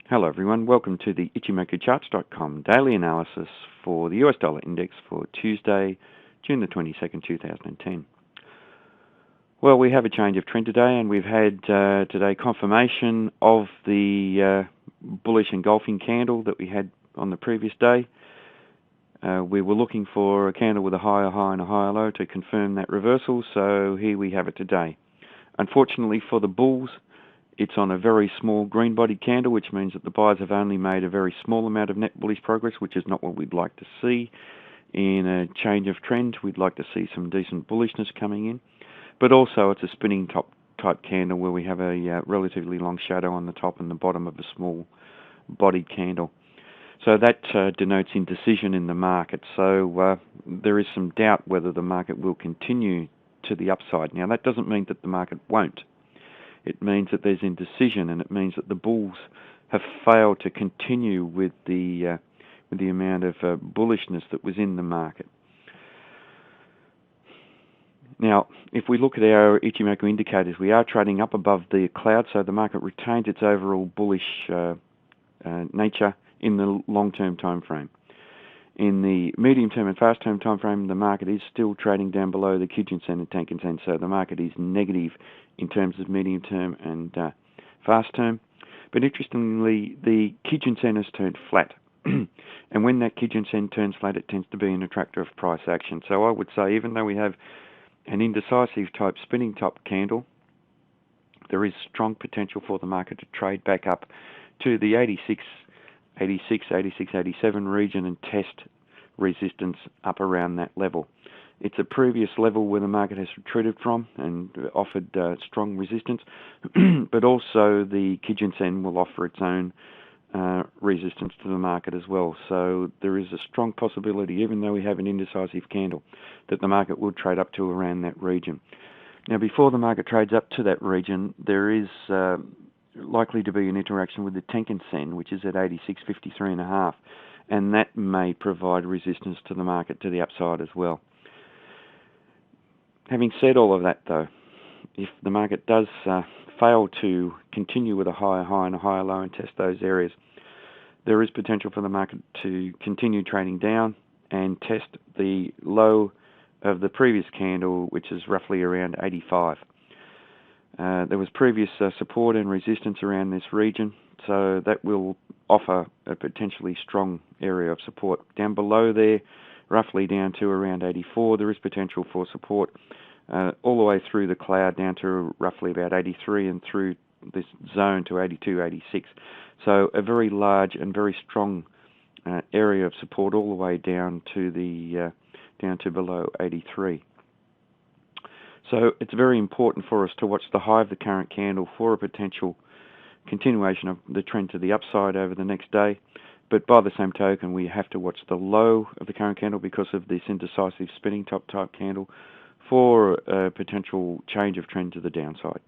Hello everyone, welcome to the Ichimoku daily analysis for the US dollar index for Tuesday, June the 22nd, 2010. Well, we have a change of trend today, and we've had today confirmation of the bullish engulfing candle that we had on the previous day. We were looking for a candle with a higher high and a higher low to confirm that reversal, so here we have it today. Unfortunately for the bulls, it's on a very small green-bodied candle, which means that the buyers have only made a very small amount of net bullish progress, which is not what we'd like to see in a change of trend. We'd like to see some decent bullishness coming in. But also it's a spinning top type candle where we have a relatively long shadow on the top and the bottom of a small-bodied candle. So that denotes indecision in the market. So there is some doubt whether the market will continue to the upside. Now, that doesn't mean that the market won't. It means that there's indecision, and it means that the bulls have failed to continue with the amount of bullishness that was in the market. Now, if we look at our Ichimoku indicators, we are trading up above the cloud, so the market retains its overall bullish nature in the long-term time frame. In the medium-term and fast-term time frame, the market is still trading down below the Kijun-sen and Tenkan-sen, so the market is negative in terms of medium-term and fast-term. But interestingly, the Kijun-sen has turned flat. And when that Kijun-sen turns flat, it tends to be an attractor of price action. So I would say, even though we have an indecisive type spinning top candle, there is strong potential for the market to trade back up to the 86, 87 region and test resistance up around that level. It's a previous level where the market has retreated from and offered strong resistance, but also the Kijun-sen will offer its own resistance to the market as well. So there is a strong possibility, even though we have an indecisive candle, that the market will trade up to around that region. Now, before the market trades up to that region, there is likely to be an interaction with the Tenkan-sen, which is at 86.53.5, and that may provide resistance to the market to the upside as well. Having said all of that, though, if the market does fail to continue with a higher high and a higher low and test those areas, there is potential for the market to continue trading down and test the low of the previous candle, which is roughly around 85. There was previous support and resistance around this region, so that will offer a potentially strong area of support. Down below there, roughly down to around 84, there is potential for support all the way through the cloud down to roughly about 83 and through this zone to 82, 86. So a very large and very strong area of support all the way down to below 83. So it's very important for us to watch the high of the current candle for a potential continuation of the trend to the upside over the next day. But by the same token, we have to watch the low of the current candle because of this indecisive spinning top type candle for a potential change of trend to the downside.